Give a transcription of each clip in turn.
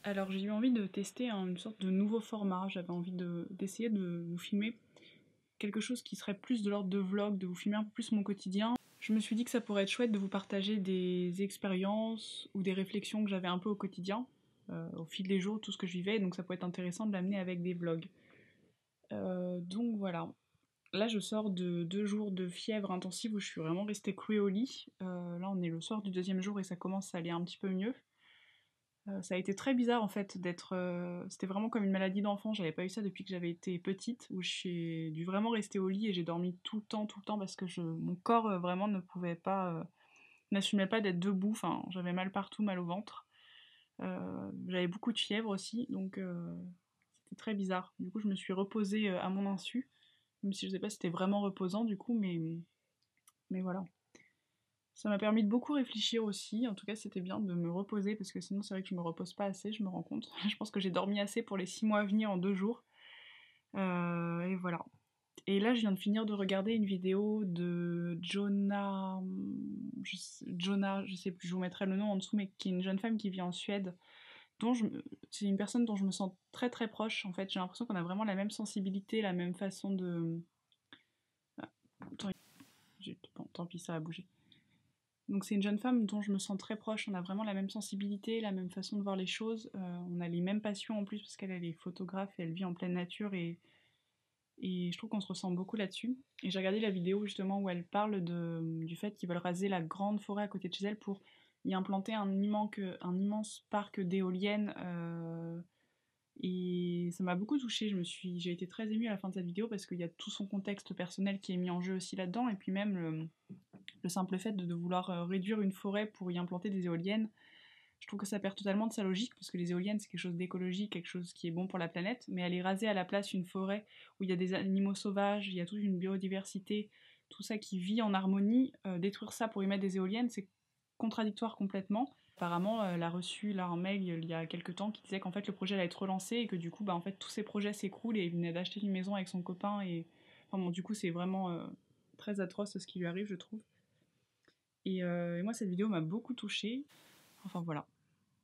Alors j'ai eu envie de tester une sorte de nouveau format, j'avais envie d'essayer de vous filmer quelque chose qui serait plus de l'ordre de vlog, de vous filmer un peu plus mon quotidien. Je me suis dit que ça pourrait être chouette de vous partager des expériences ou des réflexions que j'avais un peu au quotidien, au fil des jours, tout ce que je vivais, donc ça pourrait être intéressant de l'amener avec des vlogs. Donc voilà. Là je sors de 2 jours de fièvre intensive où je suis vraiment restée clouée au lit. Là on est le soir du deuxième jour et ça commence à aller un petit peu mieux. Ça a été très bizarre en fait d'être. C'était vraiment comme une maladie d'enfant, j'avais pas eu ça depuis que j'avais été petite, où j'ai dû vraiment rester au lit et j'ai dormi tout le temps parce que mon corps vraiment ne pouvait pas, n'assumait pas d'être debout, enfin j'avais mal partout, mal au ventre. J'avais beaucoup de fièvre aussi, donc c'était très bizarre. Du coup je me suis reposée à mon insu, même si je sais pas si c'était vraiment reposant du coup, mais voilà. Ça m'a permis de beaucoup réfléchir aussi, en tout cas c'était bien de me reposer parce que sinon c'est vrai que je me repose pas assez, je me rends compte. Je pense que j'ai dormi assez pour les 6 mois à venir en 2 jours. Et voilà. Et là je viens de finir de regarder une vidéo de Jonah, je sais plus, je vous mettrai le nom en dessous, mais qui est une jeune femme qui vit en Suède, c'est une personne dont je me sens très très proche en fait, j'ai l'impression qu'on a vraiment la même sensibilité, la même façon de... Ah, attends, bon, tant pis, ça a bougé. Donc c'est une jeune femme dont je me sens très proche, on a vraiment la même sensibilité, la même façon de voir les choses, on a les mêmes passions en plus parce qu'elle est photographe et elle vit en pleine nature et je trouve qu'on se ressemble beaucoup là-dessus. Et j'ai regardé la vidéo justement où elle parle du fait qu'ils veulent raser la grande forêt à côté de chez elle pour y implanter un immense parc d'éoliennes. Et ça m'a beaucoup touchée, j'ai été très émue à la fin de cette vidéo parce qu'il y a tout son contexte personnel qui est mis en jeu aussi là-dedans, et puis même le simple fait de vouloir réduire une forêt pour y implanter des éoliennes, je trouve que ça perd totalement de sa logique, parce que les éoliennes c'est quelque chose d'écologique, quelque chose qui est bon pour la planète, mais aller raser à la place une forêt où il y a des animaux sauvages, il y a toute une biodiversité, tout ça qui vit en harmonie, détruire ça pour y mettre des éoliennes, c'est contradictoire complètement. Apparemment, elle a reçu là un mail il y a quelques temps qui disait qu'en fait le projet allait être relancé et que du coup, bah, en fait, tous ces projets s'écroulent et il venait d'acheter une maison avec son copain et enfin bon, du coup, c'est vraiment très atroce ce qui lui arrive, je trouve. Et moi, cette vidéo m'a beaucoup touchée. Enfin voilà.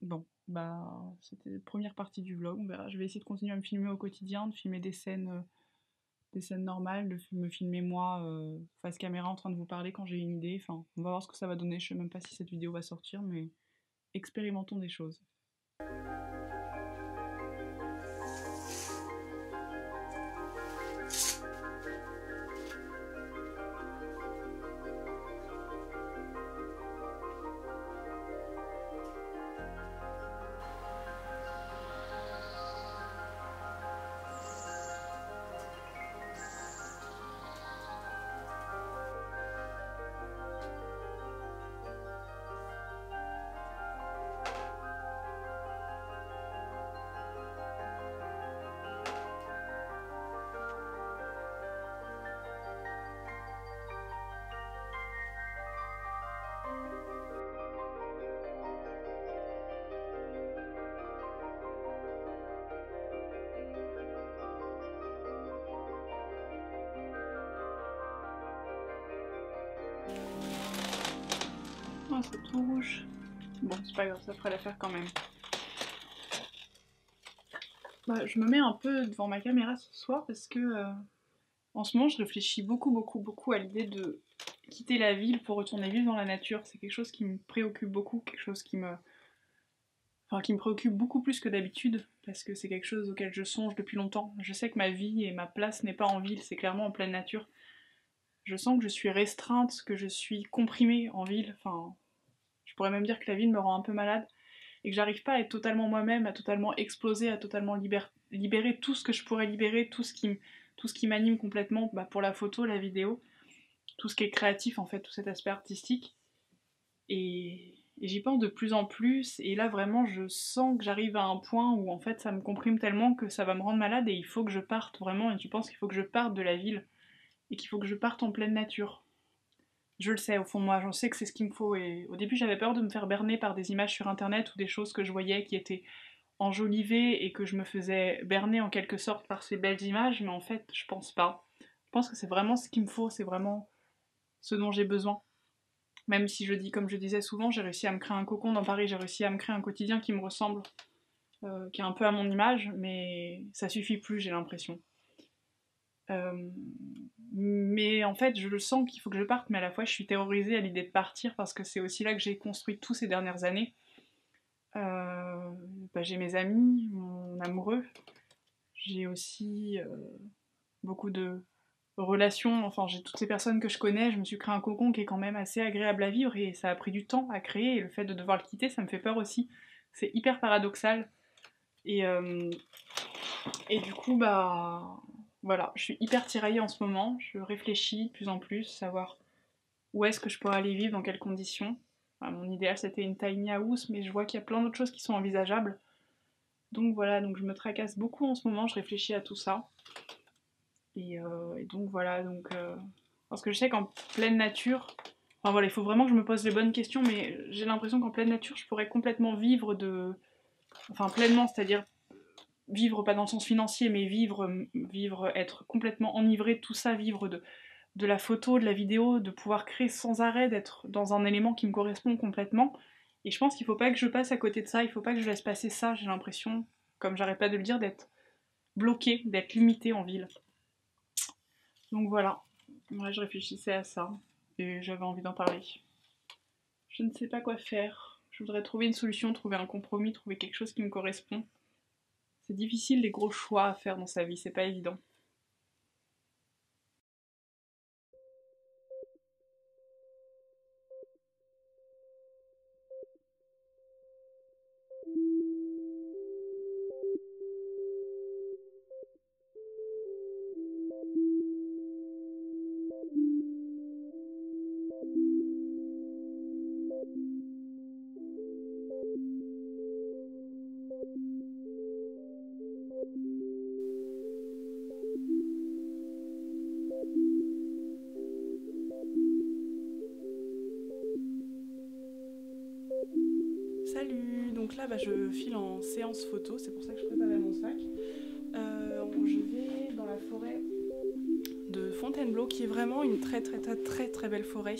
Bon, bah, c'était la première partie du vlog. On verra. Je vais essayer de continuer à me filmer au quotidien, de filmer des scènes normales, de me filmer moi face caméra en train de vous parler quand j'ai une idée. Enfin, on va voir ce que ça va donner. Je sais même pas si cette vidéo va sortir, mais expérimentons des choses. Oh, c'est tout rouge. Bon, c'est pas grave, ça fera l'affaire quand même. Bah, je me mets un peu devant ma caméra ce soir parce que en ce moment je réfléchis beaucoup à l'idée de quitter la ville pour retourner vivre dans la nature. C'est quelque chose qui me préoccupe beaucoup, quelque chose qui me préoccupe beaucoup plus que d'habitude parce que c'est quelque chose auquel je songe depuis longtemps. Je sais que ma vie et ma place n'est pas en ville, c'est clairement en pleine nature. Je sens que je suis restreinte, que je suis comprimée en ville. Enfin, je pourrais même dire que la ville me rend un peu malade et que j'arrive pas à être totalement moi-même, à totalement exploser, à totalement libérer tout ce que je pourrais libérer, tout ce qui m'anime complètement, bah, pour la photo, la vidéo, tout ce qui est créatif en fait, tout cet aspect artistique. Et j'y pense de plus en plus, et là vraiment je sens que j'arrive à un point où en fait ça me comprime tellement que ça va me rendre malade et il faut que je parte vraiment, et tu penses qu'il faut que je parte de la ville, et qu'il faut que je parte en pleine nature. Je le sais au fond de moi, j'en sais que c'est ce qu'il me faut, et au début j'avais peur de me faire berner par des images sur internet ou des choses que je voyais qui étaient enjolivées et que je me faisais berner en quelque sorte par ces belles images, mais en fait je pense pas. Je pense que c'est vraiment ce qu'il me faut, c'est vraiment ce dont j'ai besoin. Même si je dis, comme je disais souvent, j'ai réussi à me créer un cocon dans Paris, j'ai réussi à me créer un quotidien qui me ressemble. qui est un peu à mon image, mais ça suffit plus, j'ai l'impression. Mais en fait, je le sens qu'il faut que je parte, mais à la fois, je suis terrorisée à l'idée de partir parce que c'est aussi là que j'ai construit tout ces dernières années. J'ai mes amis, mon amoureux, j'ai aussi beaucoup de relations, enfin j'ai toutes ces personnes que je connais, je me suis créé un cocon qui est quand même assez agréable à vivre et ça a pris du temps à créer et le fait de devoir le quitter, ça me fait peur aussi. C'est hyper paradoxal. Et, euh, et du coup, voilà, je suis hyper tiraillée en ce moment, je réfléchis de plus en plus, savoir où est-ce que je pourrais aller vivre, dans quelles conditions. Enfin, mon idéal c'était une tiny house, mais je vois qu'il y a plein d'autres choses qui sont envisageables. Donc voilà, donc je me tracasse beaucoup en ce moment, je réfléchis à tout ça. Et donc voilà, parce que je sais qu'en pleine nature, enfin voilà, il faut vraiment que je me pose les bonnes questions, mais j'ai l'impression qu'en pleine nature, je pourrais complètement vivre enfin pleinement, c'est-à-dire vivre pas dans le sens financier, mais vivre, être complètement enivré de tout ça, vivre de la photo, de la vidéo, de pouvoir créer sans arrêt, d'être dans un élément qui me correspond complètement. Et je pense qu'il faut pas que je passe à côté de ça, il faut pas que je laisse passer ça, j'ai l'impression, comme j'arrête pas de le dire, d'être bloqué, d'être limité en ville. Donc voilà, moi je réfléchissais à ça et j'avais envie d'en parler. Je ne sais pas quoi faire. Je voudrais trouver une solution, trouver un compromis, trouver quelque chose qui me correspond. C'est difficile les gros choix à faire dans sa vie, c'est pas évident. Salut, donc là je file en séance photo, c'est pour ça que je préparais mon sac. Je vais dans la forêt de Fontainebleau qui est vraiment une très belle forêt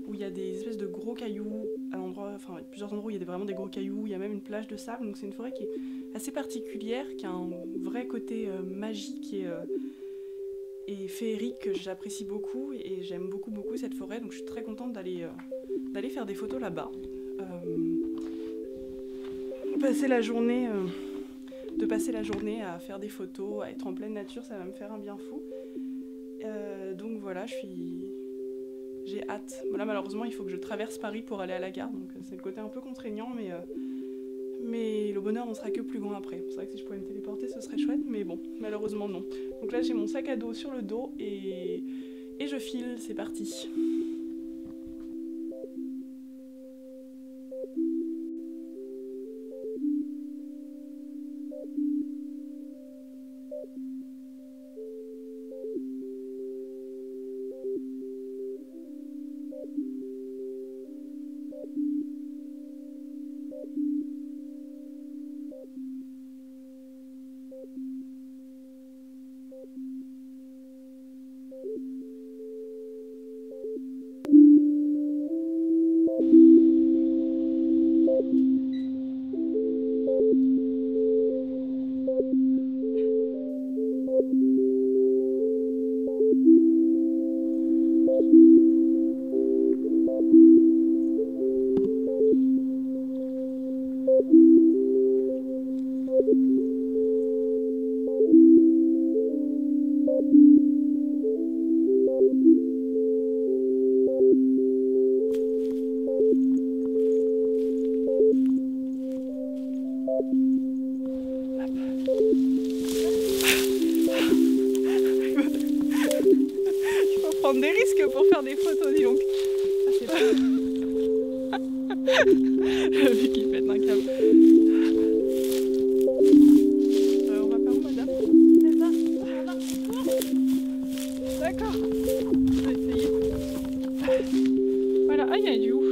où il y a des espèces de gros cailloux à l'endroit, enfin plusieurs endroits où il y a vraiment des gros cailloux, il y a même une plage de sable, donc c'est une forêt qui est assez particulière, qui a un vrai côté magique et féerique que j'apprécie beaucoup et j'aime beaucoup cette forêt, donc je suis très contente d'aller faire des photos là-bas. Passer la journée, de passer la journée à faire des photos, à être en pleine nature, ça va me faire un bien fou. Donc voilà, j'ai hâte. Bon, là malheureusement il faut que je traverse Paris pour aller à la gare, donc c'est le côté un peu contraignant, mais le bonheur n'en sera que plus grand après. C'est vrai que si je pouvais me téléporter ce serait chouette, mais bon, malheureusement non. Donc là j'ai mon sac à dos sur le dos et je file, c'est parti. Il faut prendre des risques pour faire des photos, dis donc. Ah, c'est pas... Vu qu'il pète un câble. On va par où, madame? D'accord. On va essayer. Voilà, ah, il y a du ouf.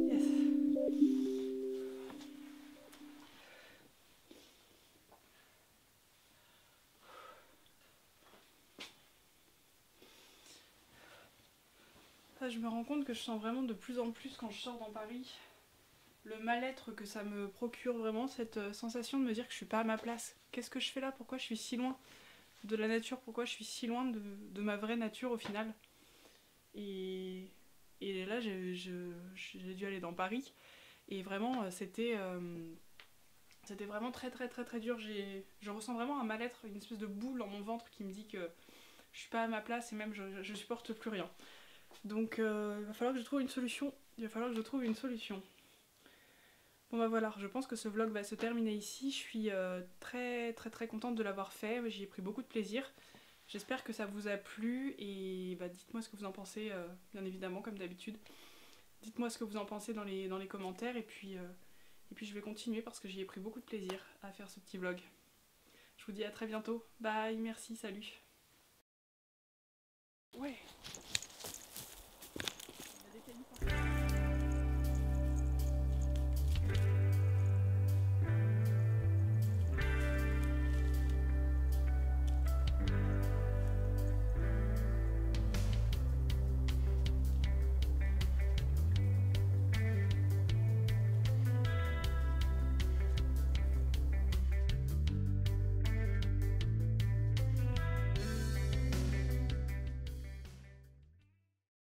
Yes. Là, je me rends compte que je sens vraiment de plus en plus quand je sors dans Paris le mal-être que ça me procure, vraiment cette sensation de me dire que je suis pas à ma place. Qu'est-ce que je fais là? Pourquoi je suis si loin de la nature? Pourquoi je suis si loin de ma vraie nature au final? Et, et là j'ai dû aller dans Paris et vraiment c'était vraiment très très très très dur. Je ressens vraiment un mal-être, une espèce de boule dans mon ventre qui me dit que je suis pas à ma place et même je supporte plus rien. Donc il va falloir que je trouve une solution. Il va falloir que je trouve une solution. Bon bah voilà, je pense que ce vlog va se terminer ici. Je suis très très très contente de l'avoir fait. J'y ai pris beaucoup de plaisir. J'espère que ça vous a plu et bah, dites-moi ce que vous en pensez, bien évidemment, comme d'habitude. Dites-moi ce que vous en pensez dans les commentaires et puis je vais continuer parce que j'y ai pris beaucoup de plaisir à faire ce petit vlog. Je vous dis à très bientôt. Bye, merci, salut. Ouais. Il y a des cailloux partout.